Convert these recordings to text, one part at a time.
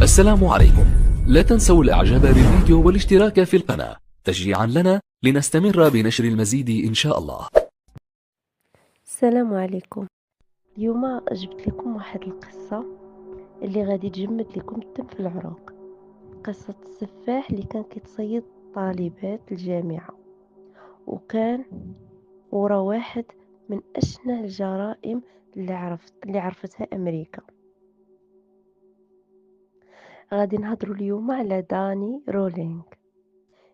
السلام عليكم. لا تنسوا الإعجاب بالفيديو والاشتراك في القناة تشجيعا لنا لنستمر بنشر المزيد إن شاء الله. السلام عليكم. اليوم جبت لكم واحد القصة اللي غادي تجمد لكم الدم في العروق. قصة السفاح اللي كان كيتصيد طالبات الجامعة، وكان ورا واحد من أشنع الجرائم اللي عرفتها أمريكا. غادي نهضروا اليوم على داني رولينغ،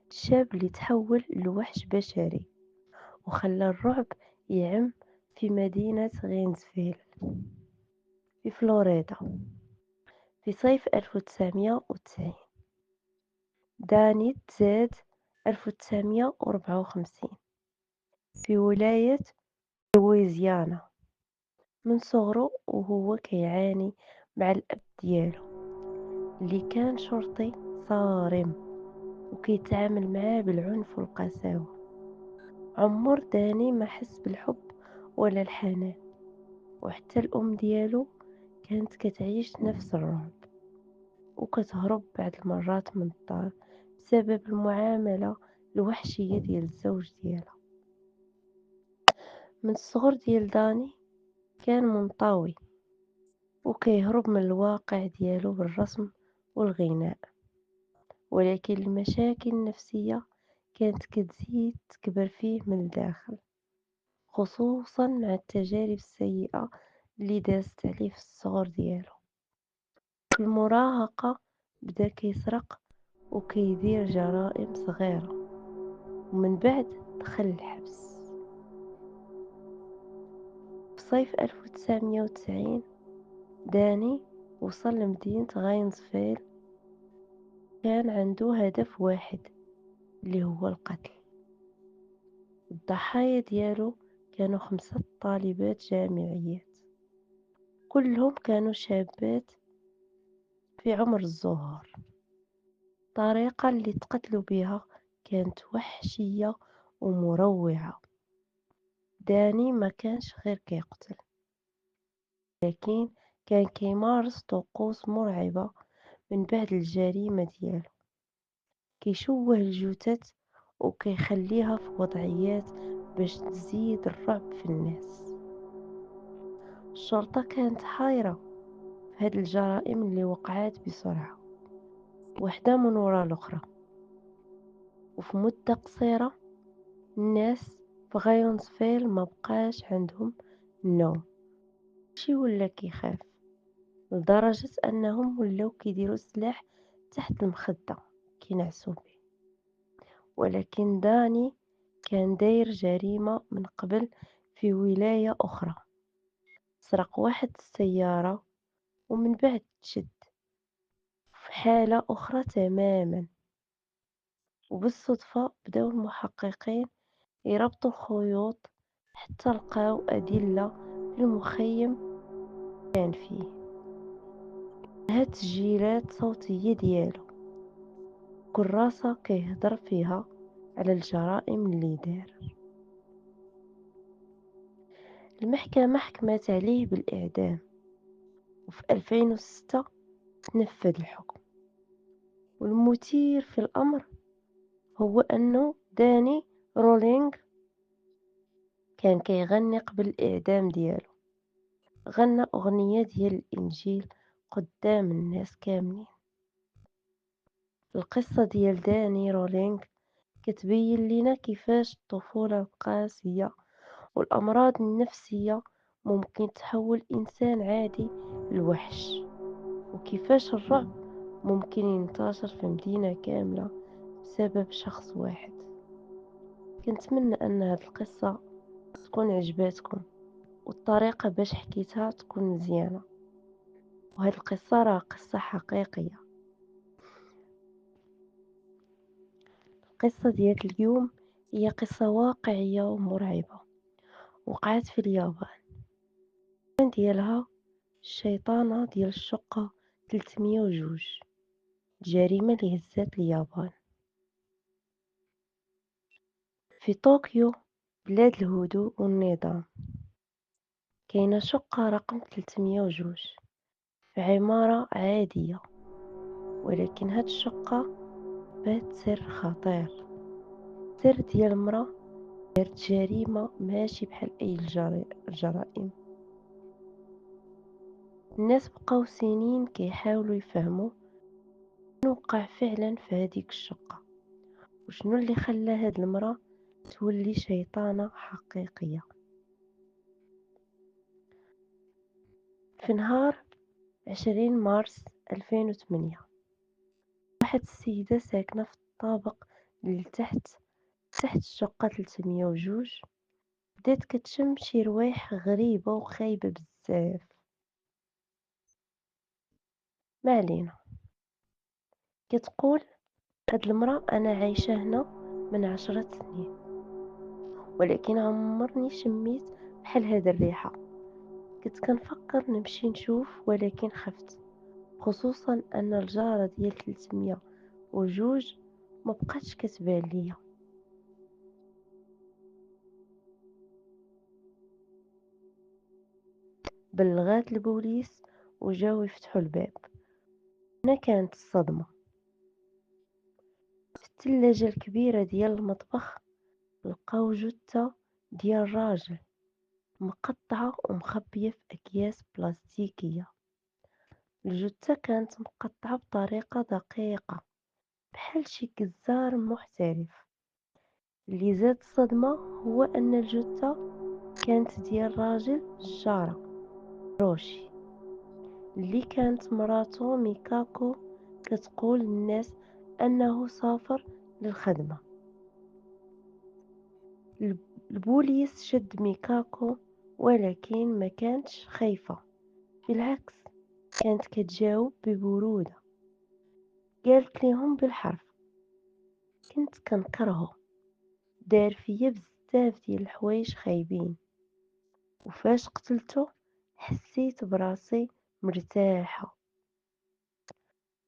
الشاب اللي تحول لوحش بشري وخلى الرعب يعم في مدينة غينزفيل في فلوريدا في صيف 1990. داني تزاد 1954 في ولاية لويزيانا. من صغره وهو كيعاني مع الأب ديالو اللي كان شرطي صارم وكيتعامل معاه بالعنف والقساوة. عمر داني ما حس بالحب ولا الحنان، وحتى الأم ديالو كانت كتعيش نفس الرعب وكتهرب بعض المرات من الدار بسبب المعاملة الوحشية ديال الزوج ديالها. من الصغر ديال داني كان منطوي وكيهرب من الواقع ديالو بالرسم والغناء، ولكن المشاكل النفسية كانت كتزيد تكبر فيه من الداخل، خصوصا مع التجارب السيئة اللي دازت عليه في الصغر ديالو. في المراهقة بدا كيسرق وكيدير جرائم صغيرة، ومن بعد دخل الحبس. في صيف 1990 داني وصل لمدينة غاينزفيل. كان عنده هدف واحد اللي هو القتل. الضحايا ديالو كانوا 5 طالبات جامعيات، كلهم كانوا شابات في عمر الزهور. الطريقة اللي تقتلوا بها كانت وحشية ومروعة. داني ما كانش غير كيقتل، لكن كان كيمارس طقوس مرعبة من بعد الجريمة ديالو. كيشوه الجثث وكيخليها في وضعيات باش تزيد الرعب في الناس. الشرطة كانت حايرة في هاد الجرائم اللي وقعات بسرعة وحدة من ورا الأخرى، وفي مدة قصيرة الناس في غايونسفيل ما بقاش عندهم النوم. شي ولا كيخاف لدرجة أنهم ولاو كيديروا السلاح تحت المخدة كينعسوا به. ولكن داني كان داير جريمة من قبل في ولاية أخرى. سرق واحد السيارة ومن بعد تشد في حالة أخرى تماما، وبالصدفة بداو المحققين يربطوا الخيوط حتى لقاو أدلة في المخيم كان فيه. هاد تسجيلات صوتية ديالو، كراسة كيهضر فيها على الجرائم اللي دار. المحكمة حكمت عليه بالإعدام، وفي 2006 تنفذ الحكم. والمثير في الأمر هو أنه داني رولينغ كان كيغني قبل الإعدام ديالو. غنى أغنية ديال الإنجيل قدام الناس كاملين. القصة ديال داني رولينغ كتبين لنا كيفاش الطفولة القاسية والأمراض النفسية ممكن تحول إنسان عادي لوحش، وكيفاش الرعب ممكن ينتشر في مدينة كاملة بسبب شخص واحد. كنتمنى أن هاد القصة تكون عجباتكم والطريقة باش حكيتها تكون مزيانة، وهاد القصة راه قصة حقيقية. القصة ديال اليوم هي قصة واقعية ومرعبة وقعت في اليابان. العنوان ديالها الشيطانة ديال الشقة 302، الجريمة اللي هزات اليابان. في طوكيو، بلاد الهدوء والنظام، كاينة شقة رقم 302 في عمارة عادية. ولكن هاد الشقة بات سر خطير، سر ديال مرا دارت جريمة ماشي بحال أي الجرائم. الناس بقاو سنين كيحاولوا يفهموا شنو وقع فعلا في هاديك الشقة، وشنو اللي خلى هاد المرا تولي شيطانة حقيقية. في نهار 20 مارس 2008 واحد السيدة ساكنة في الطابق اللي تحت الشقة 302 بدات كتشم شي روايح غريبة وخايبة بزاف. ما علينا، كتقول هاد المرا أنا عايشة هنا من 10 سنين، ولكن عمرني شميت بحال هاد الريحة. كنت كنفكر نمشي نشوف ولكن خفت، خصوصا أن الجارة ديال 302 ما بقاتش كتبان ليا. بلغات البوليس وجاو يفتحوا الباب. هنا كانت الصدمة. في الثلاجة الكبيرة ديال المطبخ لقاو جثة ديال راجل مقطعة ومخبية في أكياس بلاستيكية. الجثة كانت مقطعة بطريقة دقيقة بحال شي جزار محترف. اللي زاد الصدمة هو أن الجثة كانت ديال راجل الجارة روشي، اللي كانت مراته ميكاكو كتقول للناس أنه سافر للخدمة. البوليس شد ميكاكو ولكن ما كانتش خايفة، بالعكس كانت كتجاوب ببرودة. قالت ليهم بالحرف كنت كنكرهه، دار فيا بزاف ديال الحوايج خايبين، وفاش قتلته حسيت براسي مرتاحة.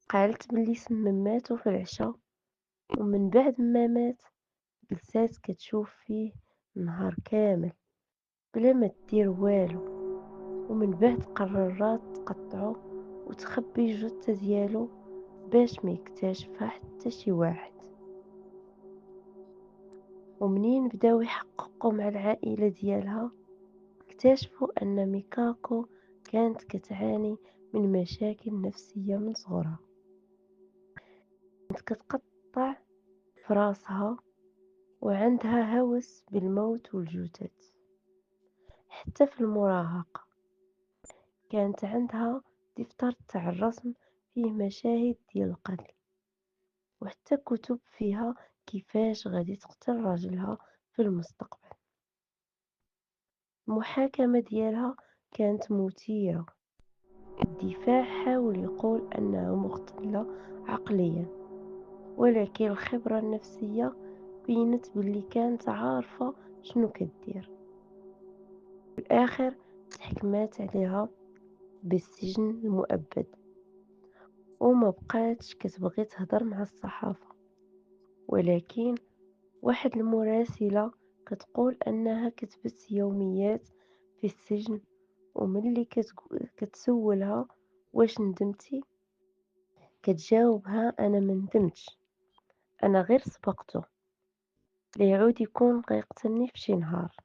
قالت بلي سمماتو في العشاء، ومن بعد ما مات جلسات كتشوف فيه نهار كامل بلا ما دير والو، ومن بعد قررت تقطعو وتخبي الجثة ديالو باش ما يكتشفها حتى شي واحد. ومنين بداو يحققوا مع العائلة ديالها اكتشفوا أن ميكاكو كانت كتعاني من مشاكل نفسية من صغرها. كانت كتقطع في راسها وعندها هوس بالموت والجثث. حتى في المراهقة كانت عندها دفتر تاع الرسم فيه مشاهد ديال القتل، وحتى كتب فيها كيفاش غادي تقتل راجلها في المستقبل. المحاكمة ديالها كانت مثيرة. الدفاع حاول يقول أنها مختلة عقليا، ولكن الخبرة النفسية بينت باللي كانت عارفة شنو كدير. في الآخر تحكمات عليها بالسجن المؤبد، وما بقاتش كتبغي تهضر مع الصحافة. ولكن واحد المراسلة كتقول أنها كتبت يوميات في السجن، وملي كتسولها واش ندمتي كتجاوبها أنا ما ندمتش، أنا غير سبقته ليعود يكون غيقتلني في شي نهار.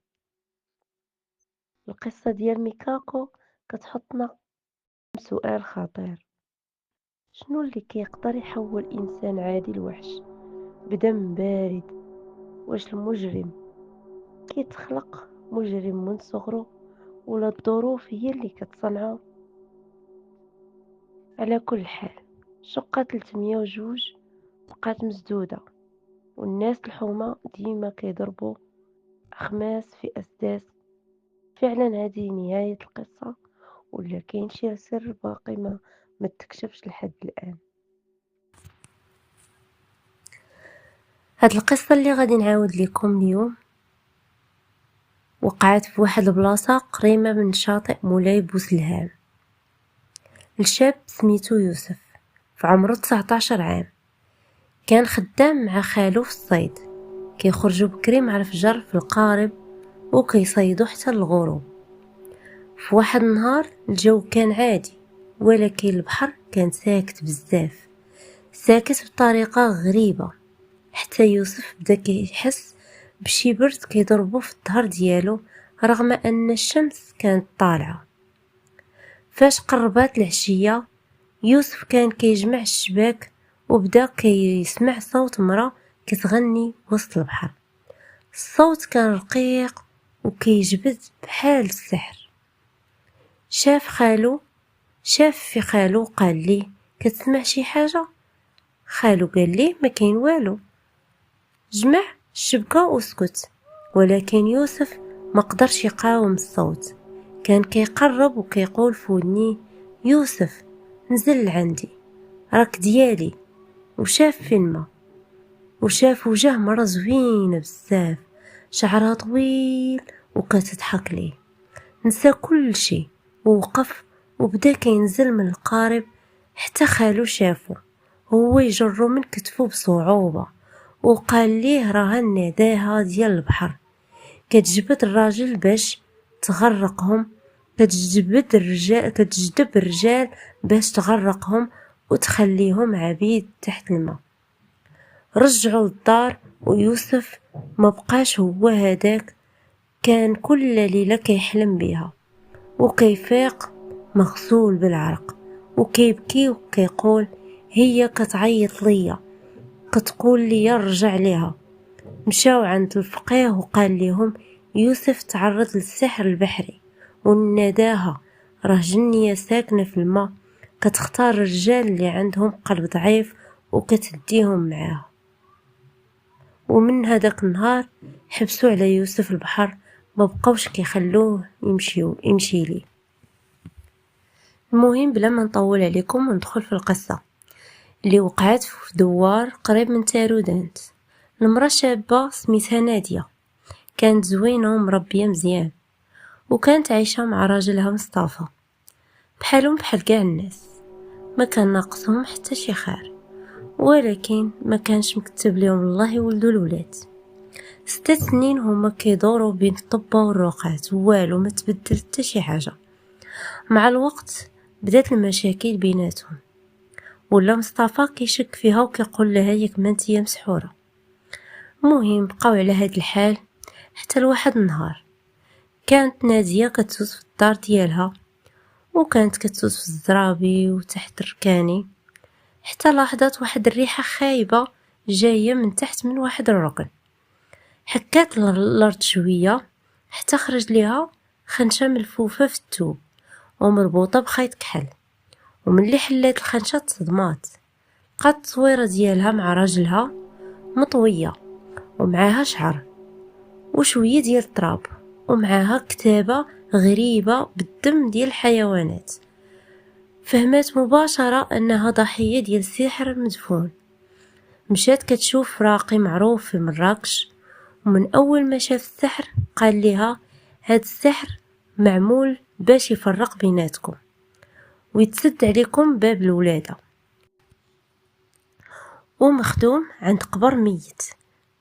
القصة ديال ميكاكو كتحطنا سؤال خطير: شنو اللي كيقدر يحول إنسان عادي لوحش بدم بارد؟ واش المجرم كيتخلق مجرم من صغره، ولا الظروف هي اللي كتصنعه؟ على كل حال شقة 302 بقات مسدودة، والناس الحومة ديما كيضربوا أخماس في أسداس. فعلا هذه نهاية القصة، ولا كاين شي سر باقي ما تكشفش لحد الآن؟ هاد القصة اللي غادي نعاود لكم اليوم وقعت في واحد البلاصة قريبة من شاطئ مولاي بوسلهام. الشاب سميتو يوسف، في عمره 19 عام، كان خدام مع خالو في الصيد، كيخرجوا بكري مع الفجر في القارب وكيصيدوا حتى الغروب. في واحد النهار الجو كان عادي، ولكن البحر كان ساكت بزاف، ساكت بطريقة غريبة، حتى يوسف بدا كيحس بشي برد كيضربو في الظهر ديالو رغم ان الشمس كانت طالعة. فاش قربات العشية يوسف كان كيجمع الشباك وبدا كيسمع صوت مرا كتغني وسط البحر. الصوت كان رقيق وكيجبد بحال السحر. شاف في خالو قال ليه كتسمع شي حاجة؟ خالو قال ليه ما كاين والو، جمع الشبكة وسكت. ولكن يوسف ما قدرش يقاوم الصوت، كان كيقرب وكيقول في ودني يوسف نزل لعندي راك ديالي. وشاف في الماء وشاف وجه مرة زوينة بزاف، شعرها طويل وكتضحك ليه. نسى كل شي ووقف وبدا كينزل من القارب حتى خالو شافو هو يجرو من كتفو بصعوبة وقال ليه راه النداها ديال البحر كتجبد الراجل باش تغرقهم، كتجذب الرجال باش تغرقهم وتخليهم عبيد تحت الماء. رجعوا للدار ويوسف ما بقاش هو هداك كان كل ليلة كيحلم بيها وكيفيق مغسول بالعرق وكيبكي وكيقول هي كتعيط ليا كتقول لي رجع ليها. مشاو عند الفقيه وقال لهم يوسف تعرض للسحر البحري ونداها راه جنية ساكنة في الماء كتختار الرجال اللي عندهم قلب ضعيف وكتديهم معاها. ومن هذاك النهار حبسوا على يوسف البحر، ما بقاوش كيخلوه يمشي ليه. المهم بلا ما نطول عليكم وندخل في القصة اللي وقعت في دوار قريب من تارودانت. المرأة شابة سميتها نادية، كانت زوينة ومربية مزيان وكانت عايشة مع راجلها مصطفى بحالهم بحال كاع الناس، ما كان ناقصهم حتى شي خير، ولكن ما كانش مكتب لهم الله يولدوا الولاد. 6 سنين هما كيدوروا بين الطبة والرقعات والو ما تبدل حتى شي حاجة. مع الوقت بدات المشاكل بيناتهم، ولا مصطفى كيشك فيها وكيقول لها ياك ما نتيا مسحورة. المهم بقاو على هاد الحال حتى لواحد النهار كانت نادية كتسوس في الدار ديالها وكانت كتسوس في الزرابي وتحت الركاني حتى لاحظت واحد الريحة خايبة جاية من تحت من واحد الركن. حكات الارض شوية حتى خرج ليها خنشة ملفوفة في الثوب ومربوطة بخيط كحل، وملي حلات الخنشة تصدمات، لقات التصويرة ديالها مع راجلها مطوية ومعاها شعر وشوية ديال التراب ومعاها كتابة غريبة بالدم ديال الحيوانات. فهمت مباشرة انها ضحية ديال سحر مدفون. مشات كتشوف راقي معروف في مراكش، ومن اول ما شاف السحر قال لها هاد السحر معمول باش يفرق بيناتكم ويتسد عليكم باب الولادة، ومخدوم عند قبر ميت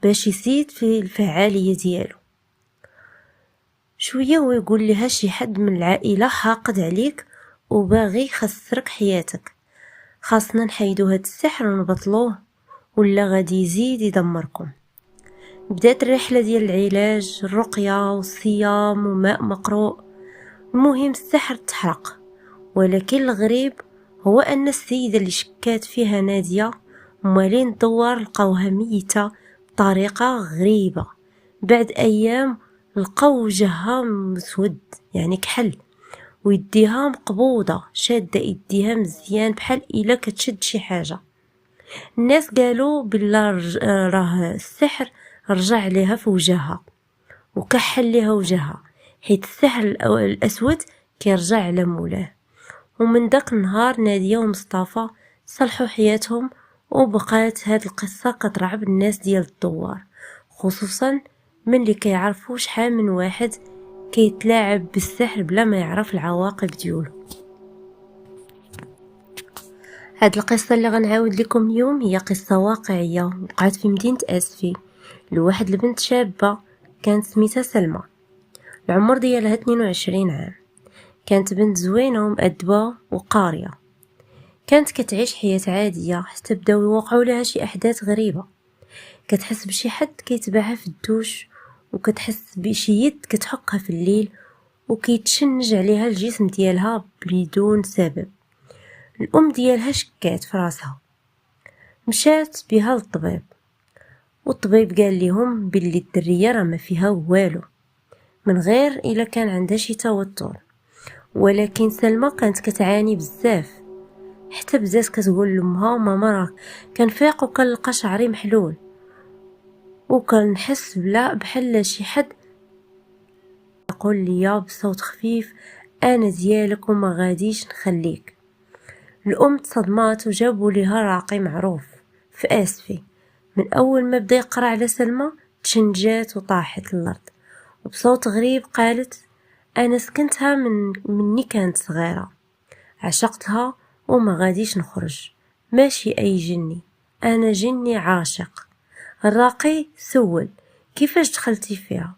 باش يزيد في الفعالية ديالو. شوية ويقول لها شي حد من العائلة حاقد عليك وباغي يخسرك حياتك، خاصنا نحيدو هاد السحر ونبطلوه ولا غادي يزيد يدمركم. بدات الرحلة ديال العلاج، الرقية والصيام وماء مقروء. المهم السحر تحرق، ولكن الغريب هو ان السيدة اللي شكات فيها نادية مالين الدوار لقاوها ميتة بطريقة غريبة. بعد ايام لقاو وجهها مسود يعني كحل، ويديها مقبوضة شادة يديها مزيان بحال الا كتشد شي حاجة. الناس قالوا بلا راه السحر رجع ليها في وجهها وكحل ليها وجهها، حيت السحر الاسود كيرجع على مولاه. ومن داك النهار نادية ومصطفى صلحوا حياتهم، وبقات هاد القصة كترعب الناس ديال الدوار، خصوصا من اللي كيعرفوا شحال من واحد كيتلاعب بالسحر بلا ما يعرف العواقب ديالو. هاد القصة اللي غنعاود لكم اليوم هي قصة واقعية وقعت في مدينة اسفي لواحد البنت شابة كانت سميتها سلمى. العمر ديالها 22 عام، كانت بنت زوينة ومؤدبة وقارية. كانت كتعيش حياة عادية حتى بداو يوقعوا لها شي أحداث غريبة. كتحس بشي حد كيتبعها في الدوش، وكتحس بشي يد كتحكها في الليل، وكيتشنج عليها الجسم ديالها بدون سبب. الأم ديالها شكات في راسها، مشات بها للطبيب، والطبيب قال لهم باللي الدرية راه ما فيها والو من غير إلا كان عندها شي توتر. ولكن سلمى كانت كتعاني بزاف، حتى بدات كتقول لامها ماما راه كنفيق وكنلقى شعري محلول، وكنحس بلا بحال شي حد يقول لي بصوت خفيف انا ديالك وما غاديش نخليك. الام تصدمات وجابوا ليها راقي معروف في اسفي. من اول ما بدا يقرا على سلمى تشنجات وطاحت للارض، وبصوت غريب قالت انا سكنتها مني كانت صغيره، عشقتها وما غاديش نخرج، ماشي اي جني، انا جني عاشق. الراقي سول كيفاش دخلتي فيها؟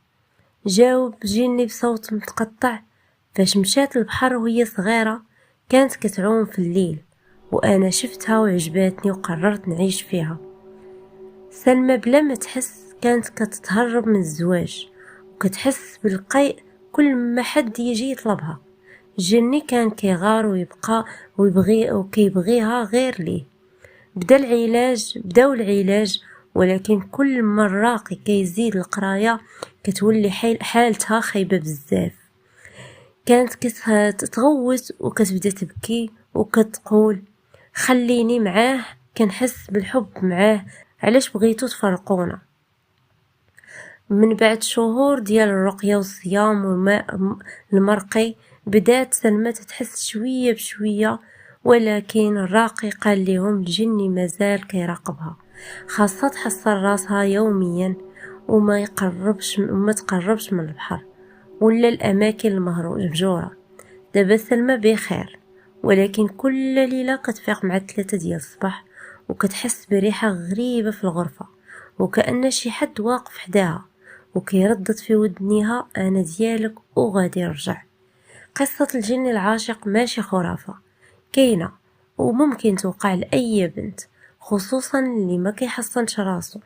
جاوب جني بصوت متقطع فاش مشات البحر وهي صغيرة كانت كتعوم في الليل، وانا شفتها وعجباتني وقررت نعيش فيها. سلمى بلا ما تحس كانت كتتهرب من الزواج، وكتحس بالقيء كل ما حد يجي يطلبها. الجني كان كيغار ويبقى وكيبغيها غير ليه. بداو العلاج، ولكن كل ما الراقي كيزيد القرايه كتولي حالتها خايبه بزاف. كانت كتغوت وكتبدا تبكي وكتقول خليني معاه، كنحس بالحب معاه، علاش بغيتو تفرقونا؟ من بعد شهور ديال الرقيه والصيام والماء المرقي بدات سلمى تحس شويه بشويه، ولكن الراقي قال لهم الجني مازال كيراقبها، خاصها تحصل راسها يوميا وما تقربش من البحر ولا الاماكن المهجوره. دابا سلمى بخير، ولكن كل ليله كتفيق مع 3 ديال الصباح وكتحس بريحه غريبه في الغرفه، وكأن شي حد واقف حداها وكيردد في ودنيها انا ديالك وغادي يرجع. قصه الجن العاشق ماشي خرافه، كاينه وممكن توقع لاي بنت، خصوصا اللي ما كيحصنش راسو،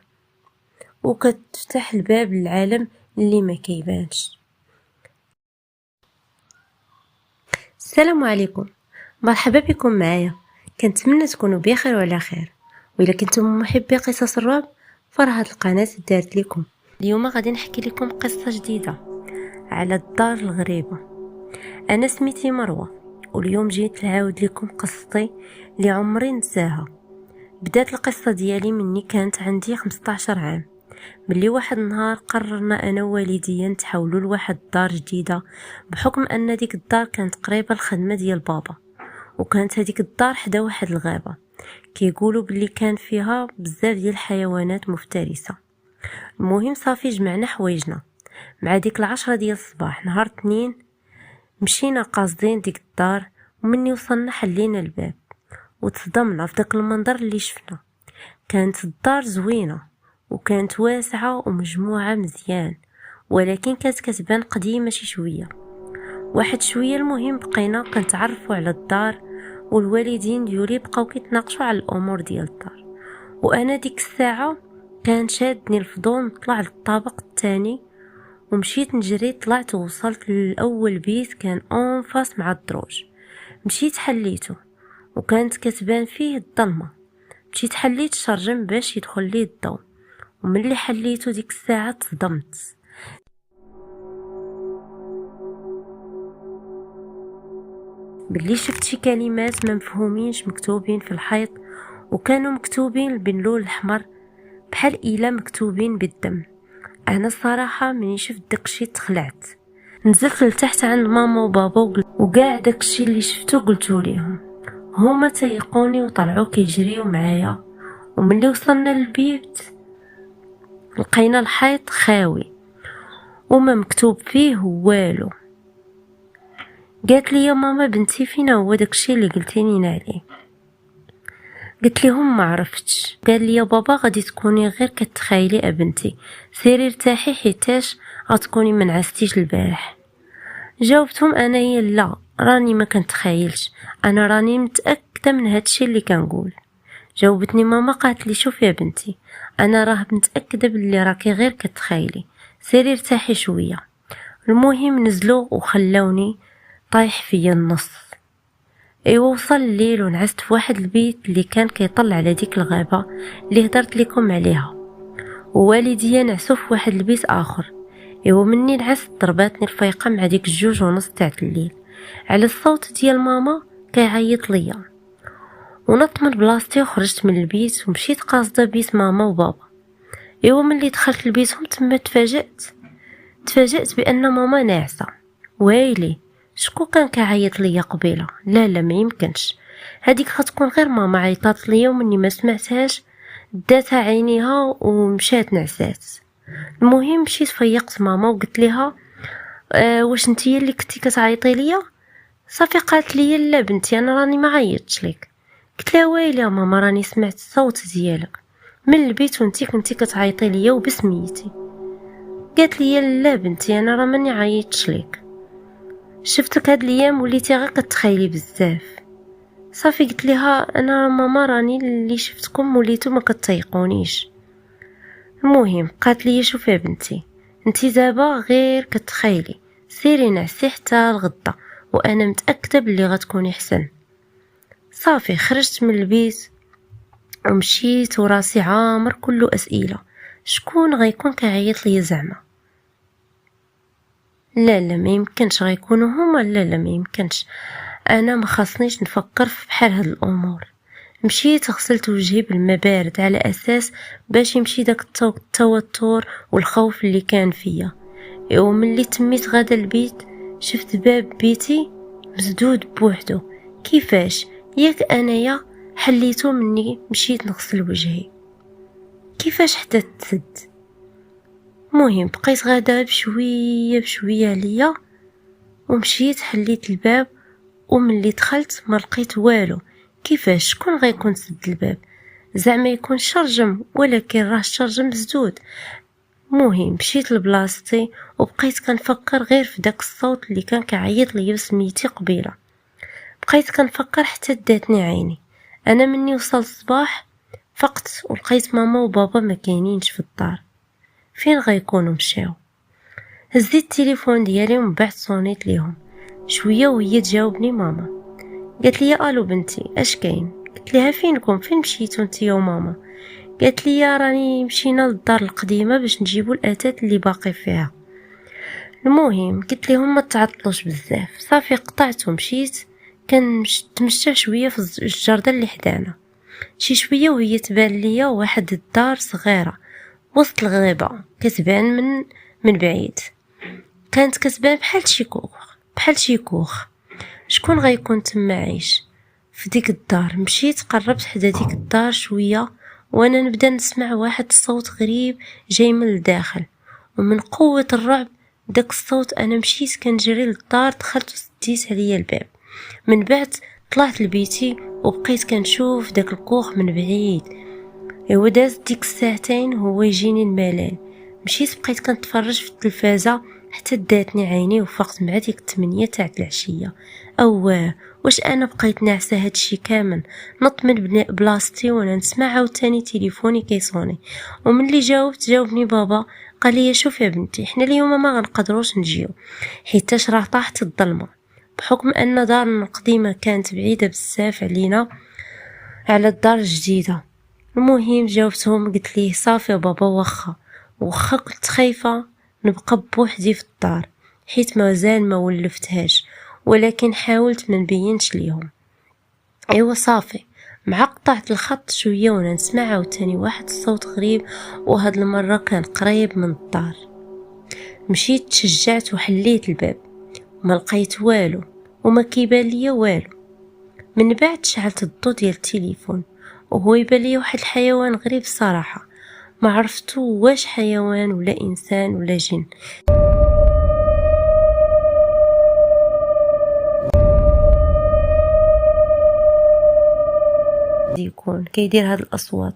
وكتفتح الباب للعالم اللي ما كيبانش. السلام عليكم، مرحبا بكم معايا، كنتمنى تكونوا بخير وعلى خير. وإلا كنتم محبي قصص الرعب فراه هاد القناه دارت لكم. اليوم غادي نحكي لكم قصه جديده على الدار الغريبه. انا سميتي مروه، واليوم جيت نعاود لكم قصتي اللي عمري نساها. بدات القصه ديالي مني كانت عندي 15 عام، ملي واحد النهار قررنا انا ووالديا نتحولوا لواحد الدار جديده، بحكم ان ديك الدار كانت قريبه الخدمه ديال بابا، وكانت هذيك الدار حدا واحد الغابه كيقولوا باللي كان فيها بزاف ديال الحيوانات مفترسه. المهم صافي جمعنا حوايجنا مع ديك 10 ديال الصباح نهار اثنين، مشينا قاصدين ديك الدار، ومني وصلنا حلينا الباب وتصدمنا في داك المنظر اللي شفنا. كانت الدار زوينه وكانت واسعه ومجموعه مزيان، ولكن كانت كتبان قديمه شي شويه واحد شويه. المهم بقينا كنتعرفوا على الدار، والوالدين ديالي بقاو كيتناقشوا على الامور ديال الدار، وانا ديك الساعه كان شادني الفضول نطلع للطابق الثاني، ومشيت نجري. طلعت ووصلت للاول بيت كان انفاس مع الدروج. مشيت حليته وكانت كتبان فيه الظلمه، مشيت حليت الشرجم باش يدخل لي الضوء، وملي حليته ديك الساعه تصدمت. باللي شفت شي كلمات ما مفهومينش مكتوبين في الحيط، وكانوا مكتوبين باللون الاحمر بحال الا مكتوبين بالدم. انا الصراحه مني شفت داكشي تخلعت، نزلت لتحت عند ماما وبابا وكاع داكشي اللي شفتو قلتو ليهم. هما تيقوني وطلعوا كيجريو معايا، وملي وصلنا للبيت لقينا الحيط خاوي وما مكتوب فيه والو. قالت لي يا ماما بنتي فينا هو داكشي اللي قلتيني عليه؟ قلت لهم ما عرفتش. قال لي يا بابا غادي تكوني غير كتخيلي ابنتي، سيري ارتاحي حيتاش غتكوني ما نعستيش البارح. جاوبتهم انايا لا راني ما كنتخيلش، انا راني متاكده متأكدة من هادشي اللي كنقول. جاوبتني ماما قالت لي شوفي يا بنتي، انا راه متأكدة باللي راكي غير كتخيلي، سيري ارتاحي شوية. المهم نزلوا وخلاوني طايح فيا النص. ايوا وصل الليل ونعست في واحد البيت اللي كان كيطلع على ديك الغابة اللي هدرت لكم عليها، ووالديا نعسو في واحد البيت اخر. ايوا مني نعست ضرباتني الفيقة مع ديك 2:30 تاع الليل على الصوت ديال ماما كيعيط ليا، ونط من بلاصتي وخرجت من البيت ومشيت قاصده بيت ماما وبابا. ايوا ملي دخلت لبيتهم تما تفاجأت بان ماما ناعسه. ويلي، شكون كان كيعيط ليا قبيله؟ لا ما يمكنش، هذيك غتكون غير ماما عيطات ليا ومني ما سمعتهاش داتها عينيها ومشات نعسات. المهم مشيت فيقت ماما وقلت لها واش نتيا اللي كنتي كتعيطي ليا؟ صافي قالت لي لا بنتي انا راني ما عيطتش لك. قلت لها ويلي يا ماما راني سمعت الصوت ديالك من البيت وانتي كنتي كتعيطي ليا وبسميتي. قالت لي لا بنتي انا راه ماني عيطتش لك، شفتك هاد الايام وليتي غير كتخيلي بزاف. صافي قلت لها انا ماما راني اللي شفتكم وليتو ما كتطيقونيش. المهم قالت لي شوفي يا بنتي، انتي دابا غير كتخيلي، سيري نعسي حتى الغدا وانا متاكده بلي غتكوني حسن. صافي خرجت من البيت ومشيت وراسي عامر كله اسئله، شكون غيكون كيعيط ليا زعما؟ لا ما يمكنش غيكونوا هما، لا ما يمكنش، انا ما خاصنيش نفكر في بحال هاد الامور. مشيت غسلت وجهي بالماء بارد على اساس باش يمشي داك التوتر والخوف اللي كان فيا. وملي تميت غادا البيت شفت باب بيتي مسدود بوحدو. كيفاش؟ ياك انايا حليتو مني مشيت نغسل وجهي، كيفاش حتى تسد؟ مهم بقيت غادا بشويه عليا ومشيت حليت الباب، وملي دخلت ما لقيت والو. كيفاش؟ شكون غيكون سد الباب؟ زعما يكون شرجم، ولكن راه الشرجم مسدود. مهم مشيت لبلاصتي وبقيت كنفكر غير في داك الصوت اللي كان كيعيط ليا بسميتي قبيله. بقيت كنفكر حتى داتني عيني. انا مني وصل الصباح فقت ولقيت ماما وبابا ما كاينينش في الدار، فين غيكونوا مشاو؟ هزيت التليفون ديالي ومن بعد صونيت ليهم شويه وهي تجاوبني ماما. قالت لي الو بنتي اش كاين؟ قلت لها فينكم؟ فين مشيتو نتيا وماما؟ قالت لي راني مشينا للدار القديمه باش نجيبوا الاثاث اللي باقي فيها. المهم قلت لهم ما تعطلوش بزاف. صافي قطعت ومشيت كنتمشى شويه في الجرده اللي حدانا. شي شويه وهي تبان ليا واحد الدار صغيره وسط الغابه كتبان من بعيد، كانت كتبان بحال شي كوخ. شكون غيكون تما عايش في ديك الدار؟ مشيت قربت حدا ديك الدار شويه وانا نبدا نسمع واحد الصوت غريب جاي من الداخل، ومن قوه الرعب داك الصوت انا مشيت كنجري للدار، دخلت وسديت عليا الباب. من بعد طلعت لبيتي وبقيت كنشوف داك الكوخ من بعيد. ايوا دازت ديك الساعتين هو يجيني الملل. مشيت بقيت كنتفرج في التلفازه حتى داتني عيني وفقت مع ديك 8 تاع العشيه. واش انا بقيت ناعسه هادشي كامل؟ نط من بلاصتي وانا نسمع عاوتاني تليفوني كيصوني، وملي جاوبني بابا قال لي شوف يا بنتي حنا اليوم ما غنقدروش نجيو حيت راه طاحت الظلمه، بحكم ان دارنا القديمه كانت بعيده بزاف علينا على الدار الجديده. المهم جاوبتهم قلت ليه صافي يا بابا واخا كنت خايفه نبقى بوحدي في الدار حيت مازال ما ولفتهاش، ولكن حاولت ما نبينش ليهم. ايوا صافي مع قطعت الخط شويه وانا نسمع عاوتاني واحد الصوت غريب، وهاد المره كان قريب من الدار. مشيت تشجعت وحليت الباب، ما لقيت والو وما كيبان ليا والو. من بعد شعلت الضو ديال التليفون وهو يبان لي واحد الحيوان غريب الصراحه، ما عرفتو واش حيوان ولا انسان ولا جن. يكون كيدير هاد الاصوات،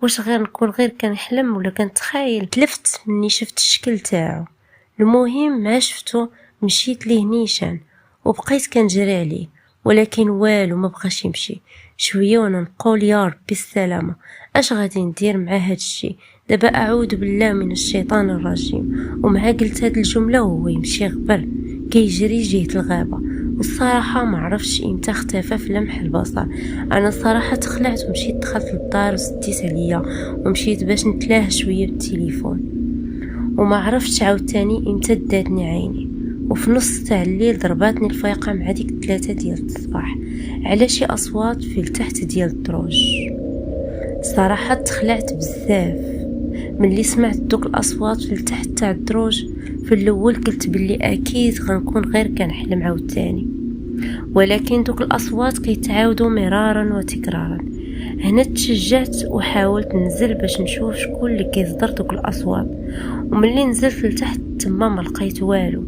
واش غير نكون غير كنحلم ولا كنتخايل؟ تلفت مني شفت الشكل تاعو. المهم ما شفتو مشيت ليه نيشان وبقيت كنجري عليه، ولكن والو ما بغاش يمشي. شويه وانا نقول يا ربي السلامه، اش غادي ندير مع هاد الشيء؟ دابا اعوذ بالله من الشيطان الرجيم. ومع قلت هاد الجمله وهو يمشي غبر كيجري جهه الغابه. والصراحه ما عرفتش امتى اختفى في لمح البصر. انا الصراحه تخلعت ومشيت دخلت للدار وسديت عليا ومشيت باش نتلاه شويه بالتليفون. وما عرفتش عاوتاني امتى داتني عيني، وفي نص تاع الليل ضرباتني الفيقه مع ديك 3 ديال الصباح على شي اصوات في التحت ديال الدروج. صراحه تخلعت بزاف ملي سمعت دوك الاصوات في التحت تاع الدروج. في الاول قلت بلي اكيد غنكون غير كنحلم عاوتاني، ولكن دوك الاصوات كيتعاودوا مرارا وتكرارا. هنا تشجعت وحاولت ننزل باش نشوف شكون اللي كيصدر دوك الاصوات. وملي نزلت لتحت تما ما لقيت والو.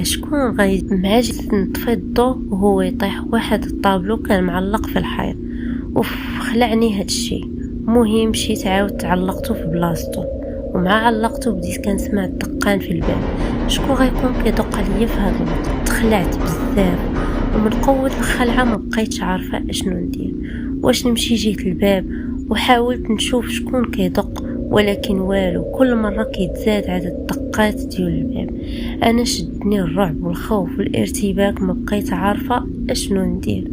شكون غادي مع جيت نطفي الضو وهو يطيح واحد الطابلو كان معلق في الحيط. خلعني هادشي. مهم مشيت عاودت علقته في بلاصتو، ومع علقته بديت كنسمع الدقان في الباب. شكون غيكون كيدق عليا في هذا الوقت؟ تخلعت بزاف ومن قوه الخلعه ما بقيتش عارفه اشنو ندير. واش نمشي جهه الباب؟ وحاولت نشوف شكون كيدق ولكن والو. كل مره كيتزاد عدد الدقات ديال الباب. انا شدني الرعب والخوف والارتباك، ما بقيت عارفه اشنو ندير،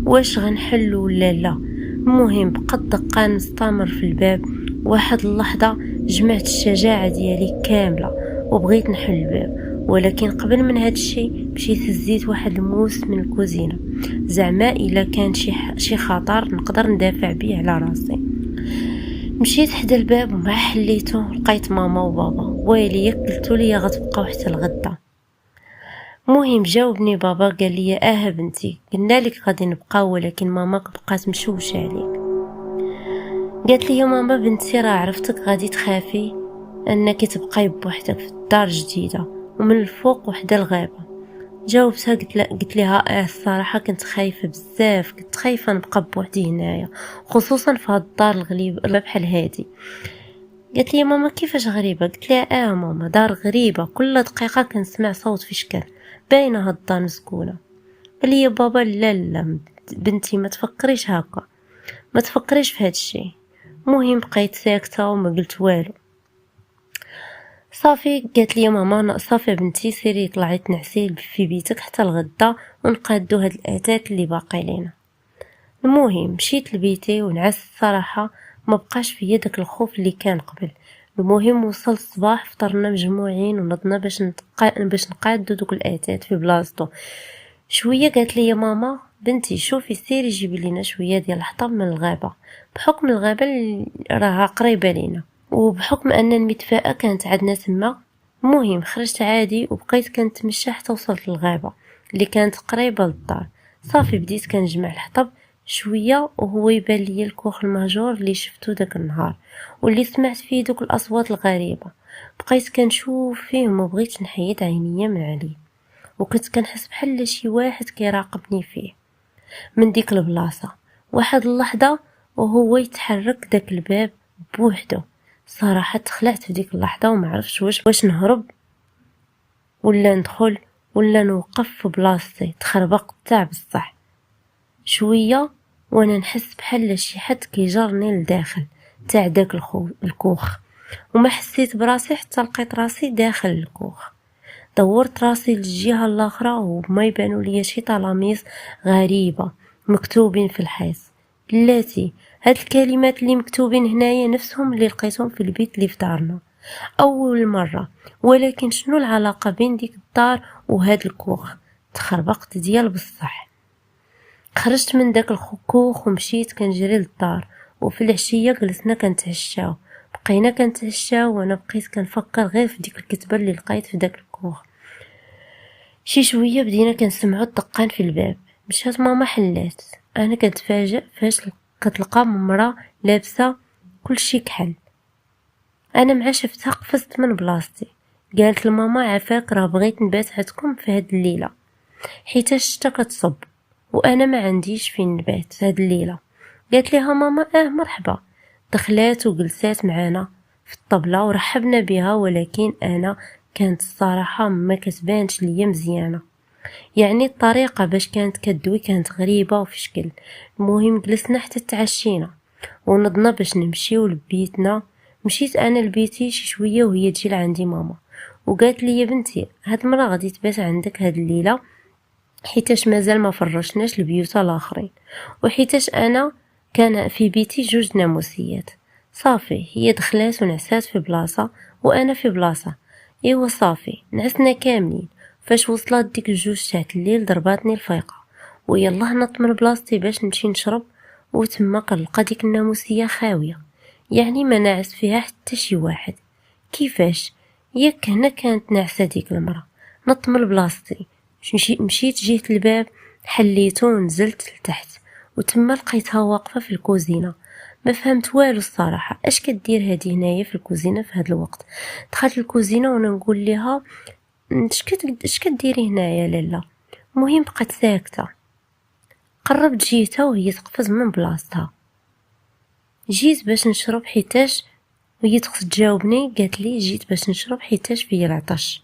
واش غنحل ولا لا. المهم بقى الدقان مستمر في الباب. واحد اللحظه جمعت الشجاعه ديالي كامله وبغيت نحل الباب. ولكن قبل من هاد الشيء مشيت هزيت واحد الموس من الكوزينه، زعما الا كان شي خطر نقدر ندافع بيه على راسي. مشيت حدا الباب ومع حليته لقيت ماما وبابا. ويلي قلتوا لي غتبقاو حتى الغدا. مهم جاوبني بابا قال لي بنتي، قلنا لك غادي نبقاو ولكن ماماك بقات مشوشه عليك. قالت لي يا ماما بنتي راه عرفتك غادي تخافي انك تبقاي بوحدك في الدار جديده ومن الفوق وحده الغابه. جاوبتها قلت لها الصراحه كنت خايفه بزاف، كنت خايفه نبقى بوحدي هنايا خصوصا في هاد الدار الغريبه بحال هادي. قالت لي يا ماما كيفاش غريبه؟ قلت لها ماما دار غريبه، كل دقيقه كنسمع صوت في شكل باينه هاد الدار مسكونه. قال لي يا بابا لا بنتي ما تفكريش هكا، ما تفكريش في هاد الشيء. مهم بقيت ساكته وما قلت والو. صافي قالت لي ماما صافي بنتي سيري طلعي تنعسي في بيتك حتى الغدا ونقادو هاد الاتات اللي باقي لينا. المهم مشيت لبيتي ونعس. الصراحه ما بقاش فيا داك الخوف اللي كان قبل. المهم وصل الصباح فطرنا مجموعين ونضنا باش نقادو دوك الاتات في بلاصتو. شويه قالت لي يا ماما بنتي شوفي سيري جيبي لينا شويه ديال الحطب من الغابه، بحكم الغابه راها قريبه لينا وبحكم ان المدفأة كانت عندنا تما. المهم خرجت عادي وبقيت كنتمشى حتى وصلت للغابه اللي كانت قريبه للدار. صافي بديت كنجمع الحطب شويه وهو يبان لي الكوخ المهجور اللي شفتو داك النهار واللي سمعت فيه دوك الاصوات الغريبه. بقيت كنشوف فيه وما بغيتش نحيد عينيا من عليه، وكنت كنحس بحال شي واحد كيراقبني فيه من ديك البلاصه. واحد اللحظه وهو يتحرك داك الباب بوحده. صراحه تخلعت في ديك اللحظه وما عرفتش واش نهرب ولا ندخل ولا نوقف في بلاصتي. تخربقت تاع بصح شويه وانا نحس بحال شي حد كيجرني لداخل تاع داك الكوخ، وما حسيت براسي حتى لقيت راسي داخل الكوخ. دورت راسي للجهه الاخرى وما يبانوا لي شي طلاميس غريبه مكتوبين في الحيط. بلاتي هاد الكلمات اللي مكتوبين هنايا نفسهم اللي لقيتهم في البيت اللي في دارنا اول مره، ولكن شنو العلاقه بين ديك الدار وهاد الكوخ؟ تخربقت ديال بصح. خرجت من داك الكوخ ومشيت كنجري للدار، وفي العشيه جلسنا كنتعشاو. بقينا كنتعشاو وانا بقيت كنفكر غير في ديك الكتبه اللي لقيت في داك الكوخ. شي شويه بدينا كنسمعوا الدقان في الباب. مشات ماما حلات. انا كنتفاجئ فاش كتلقى مرا لابسه كلشي كحل. انا مع شفتها قفزت من بلاصتي. قالت لماما عافاك راه بغيت نبات عندكم في هاد الليله حيت الشتا كتصب وانا ما عنديش فين نبات هاد الليله. قالت لها ماما مرحبا. دخلات وجلسات معانا في الطبله ورحبنا بها، ولكن انا كانت الصراحه ما كتبانش ليا مزيانه. يعني الطريقة باش كانت كدوي كانت غريبة وفي شكل. المهم جلسنا حتى تعشينا ونضنا باش نمشيو لبيتنا. مشيت انا لبيتي شي شويه وهي تجي لعندي ماما وقالت لي يا بنتي هاد المره غادي تبات عندك هاد الليله حيتاش مازال ما فرشناش البيوت الاخرين، وحيتاش انا كان في بيتي جوج ناموسيات. صافي هي دخلات ونعسات في بلاصه وانا في بلاصه. ايوا صافي نعسنا كاملين. فاش وصلت ديك الجوج تاع الليل ضرباتني الفيقه ويلا نط من بلاصتي باش نمشي نشرب، وتما كنلقى ديك الناموسيه خاويه، يعني ما ناعس فيها حتى شي واحد. كيفاش؟ ياك هنا كانت ناعسه ديك المراه. نط من بلاصتي مشيت جهه الباب، حليته ونزلت لتحت وتما لقيتها واقفه في الكوزينه. ما فهمت والو الصراحه اش كدير هذه هنايا في الكوزينه في هذا الوقت. دخلت الكوزينه وانا نقول لها اش كديري هنايا لاله. المهم بقات ساكته. قربت جيتها وهي تقفز من بلاصتها. جيت باش نشرب حيتاش وهي تجاوبني، قالت لي جيت باش نشرب حيتاش فيا العطش.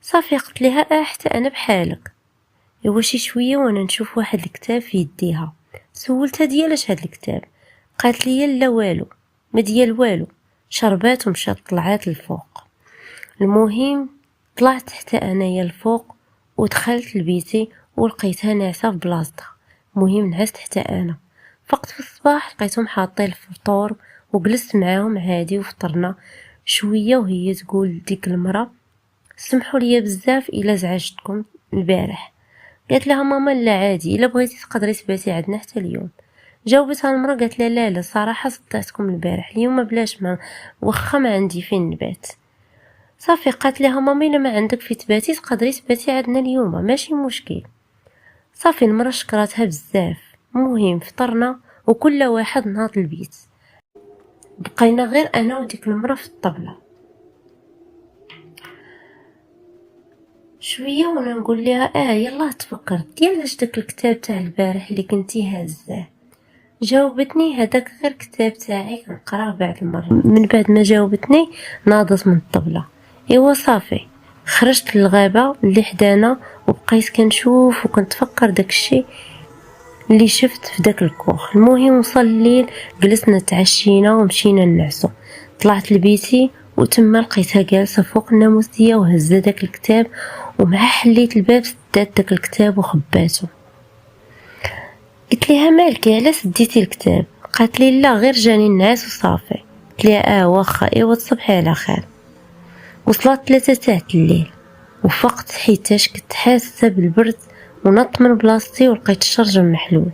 صافي قلت لها حتى انا بحالك. ايوا شي شويه وانا نشوف واحد الكتاب في يديها. سولتها ديالاش هاد الكتاب؟ قالت لي لا والو، ما ديال والو. شربات ومشات طلعات الفوق. المهم طلعت حتى انايا الفوق ودخلت لبيتي ولقيتها ناعسه في بلاصتها. المهم نعست حتى انا. فقت في الصباح لقيتهم حاطين الفطور وجلست معاهم عادي وفطرنا شويه وهي تقول ديك المراه سمحوا لي بزاف الا زعجتكم البارح. قالت لها ماما لا عادي الا بغيتي تقدري تباتي عندنا حتى اليوم. جاوبتها المراه قالت لها لا صراحه صدعتكم البارح، اليوم بلاش ما واخا ما عندي فين نبات. صافي قالت لها ماما الا ما عندك في تباتي تقدري تباتي عندنا اليوم ماشي مشكل. صافي المراه شكرتها بزاف. المهم فطرنا وكل واحد ناض البيت، بقينا غير انا وديك المراه في الطبله. شويه وانا نقول لها يلا تفكرت ديالاش داك الكتاب تاع البارح اللي كنتي هازاه. جاوبتني هذاك غير كتاب تاعي كنقراه بعد المره. من بعد ما جاوبتني ناضت من الطبله. ايوا صافي خرجت للغابه اللي حدانا وبقيت كنشوف وكنتفكر داك الشيء اللي شفت في داك الكوخ. المهم وصل الليل جلسنا تعشينا ومشينا نعسو. طلعت لبيتي وتما لقيتها جالسه فوق الناموسيه وهزه داك الكتاب ومع حليت الباب سدات داك الكتاب وخباتو. قلت لها مالك علاش ديتي الكتاب؟ قالت لي لا غير جاني النعاس وصافي. قلت لها واخا ايوا تصبحي على خير. وصلت 3 تاع الليل وفقت حيتاش كنت حاسه بالبرد ونط من بلاصتي ولقيت الشرجم محلول.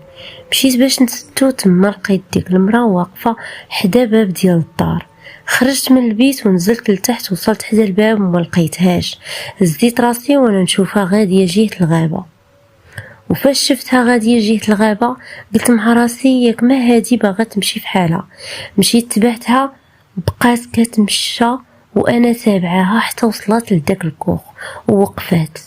مشيت باش نسدو تما لقيت ديك المراه واقفه حدا باب ديال الدار. خرجت من البيت ونزلت لتحت وصلت حدا الباب وما لقيتهاش. هزيت راسي وانا نشوفها غاديه جهه الغابه. وفاش شفتها غاديه جهه الغابه قلت مع راسي ياك ما هادي باغا تمشي في حالها. مشيت تبعتها بقات كتمشى وانا تابعاها حتى وصلت لداك الكوخ ووقفات.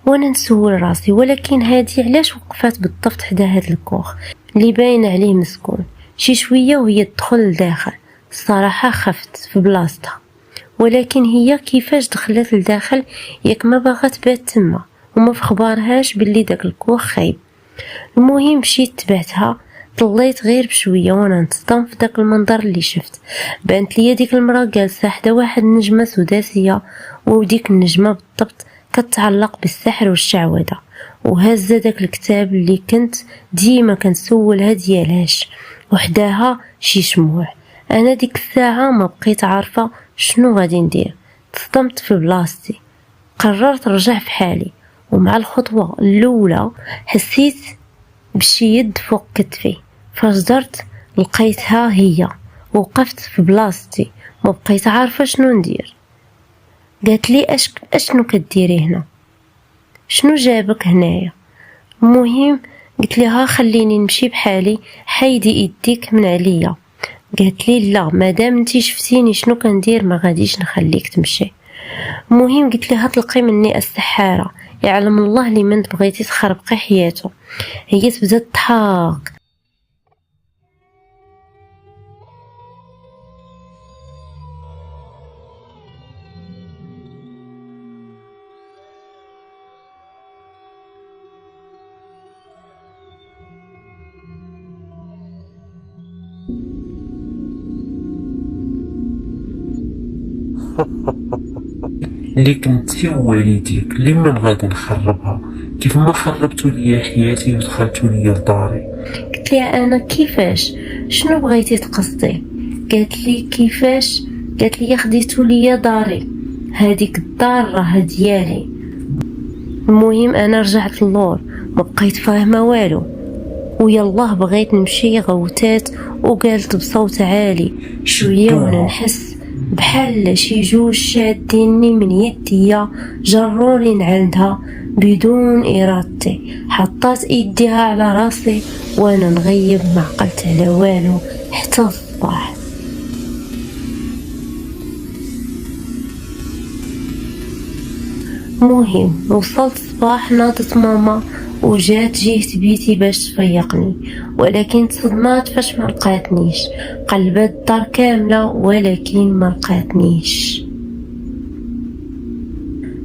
وانا نسول راسي ولكن هادي علاش وقفات بالضبط حدا هاد الكوخ اللي باين عليه مسكون؟ شي شويه وهي تدخل لداخل. الصراحه خفت في بلاصتها، ولكن هي كيفاش دخلت لداخل ياك ما باغا تبات تما وما فخبارهاش باللي داك الكوخ خايب. المهم مشيت تبعتها. طليت غير بشويه وانا نتصدم في داك المنظر اللي شفت. بانت ليا ديك المراه جالسه حدا واحد النجمه سداسيه، وديك النجمه بالضبط كتعلق بالسحر والشعوذه، وهزه داك الكتاب اللي كنت ديما كنسولها ديالاش، وحداها شي شموع. انا ديك الساعه ما بقيت عارفه شنو غادي ندير. تصدمت في بلاصتي، قررت نرجع في حالي. ومع الخطوه الاولى حسيت بشي يد فوق كتفي. فاش لقيتها هي. وقفت في بلاصتي ما بقيت عارفه شنو ندير. قالت لي اشنو كديري هنا؟ شنو جابك هنايا؟ المهم قلت لها خليني نمشي بحالي، حيدي يديك من عليا. قالت لي لا مادام انتي شفتيني شنو كندير ما غاديش نخليك تمشي. المهم قلت لها طلقي مني السحاره، يعلم الله لمن بغيتي تخربقي حياته. هي تبدا تضحك. اللي كنتي ووالديك اللي من غادي نخربها كيف ما خربتوا لي حياتي ودخلتوا لي لداري. قلت لها انا كيفاش؟ شنو بغيتي تقصدي؟ قالت لي كيفاش؟ قالت لي خديتوا لي داري، هذيك الدار راه ديالي. المهم انا رجعت للور، ما بقيت فاهمه والو، ويالله بغيت نمشي غوتات، وقالت بصوت عالي شويه وانا نحس بحال شي جوج شاديني من يديا جروني عندها بدون ارادتي. حطات ايديها على راسي وانا نغيب، ما عقلت على والو حتى الصباح. مهم وصلت الصباح، ناضت ماما وجات جهة بيتي باش تفيقني، ولكن تصدمات فاش ما لقاتنيش. قلبت الدار كاملة ولكن ما لقاتنيش.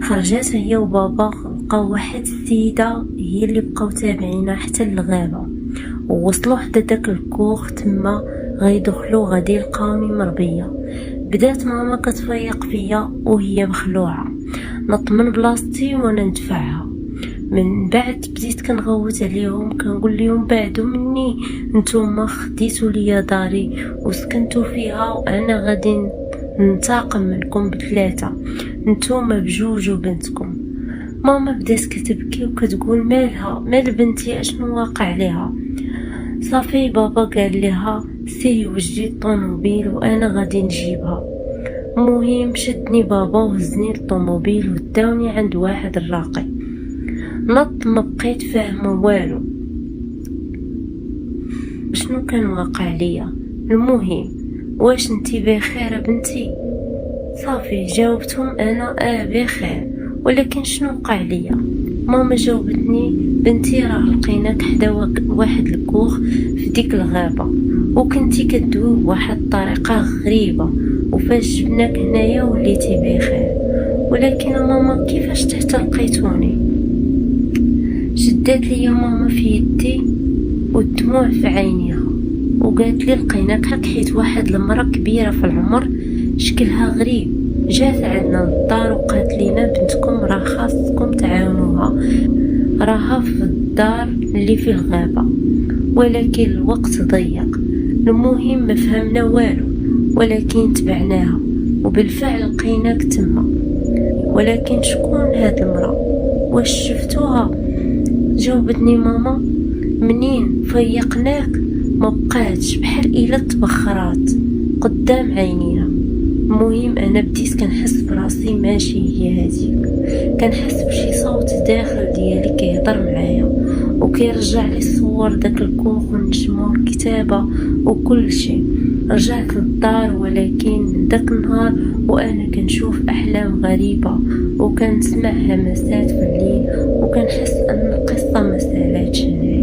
خرجت هي وبابا، لقاو واحد السيدة هي اللي بقاو تابعينا حتى للغابة، ووصلوا حتى داك الكوخ تما غيدخلوا غادي يلقاوني مربية. بدات ماما كتفيق فيا وهي مخلوعة، نط من بلاصتي وانا ندفعها. من بعد بديت كنغوت عليهم، كنقول لهم بعدوا مني، نتوما خديتوا ليا داري وسكنتوا فيها، وانا غادي ننتقم منكم بثلاثه، نتوما بجوج وبنتكم. ماما بدات كتبكي وكتقول مالها، مال بنتي، اشنو واقع عليها؟ صافي بابا قال لها سيري وجدي الطوموبيل وانا غادي نجيبها. مهم شدني بابا وهزني للطوموبيل وداوني عند واحد الراقي. نط ما بقيت فاهمه والو شنو كان واقع ليا. المهم واش انتي بخير بنتي؟ صافي جاوبتهم انا بخير، ولكن شنو وقع ليا؟ ماما جاوبتني بنتي راه لقيناك حدا واحد الكوخ في ديك الغابه، وكنتي كدوي بواحد الطريقه غريبه، وفاش جبناك هنايا وليتي بخير. ولكن ماما كيفاش تحت لقيتوني؟ شدات لي ماما في يدي والدموع في عينيها وقالت لي لقيناك هاك حيت واحد المرأة كبيرة في العمر شكلها غريب جات عندنا للدار وقالت لينا بنتكم راه خاصكم تعاونوها، راها في الدار اللي في الغابة، ولكن الوقت ضيق. المهم ما فهمنا والو، ولكن تبعناها وبالفعل لقيناك تما. ولكن شكون هاد المرأة؟ واش شفتوها؟ جاوبتني ماما منين فيقناك ما بقاتش، بحال إلا تبخرات قدام عينيها. المهم انا بديت كنحس براسي ماشي هي هذيك، كنحس بشي صوت داخل ديالي كيهضر معايا وكيرجع لي الصور داك الكوخ والنجمه والكتابه وكل شيء. رجعت للدار، ولكن من داك النهار وانا كنشوف احلام غريبه وكنسمع همسات في الليل وكنحس ان القصه ما سالاتش هنايا.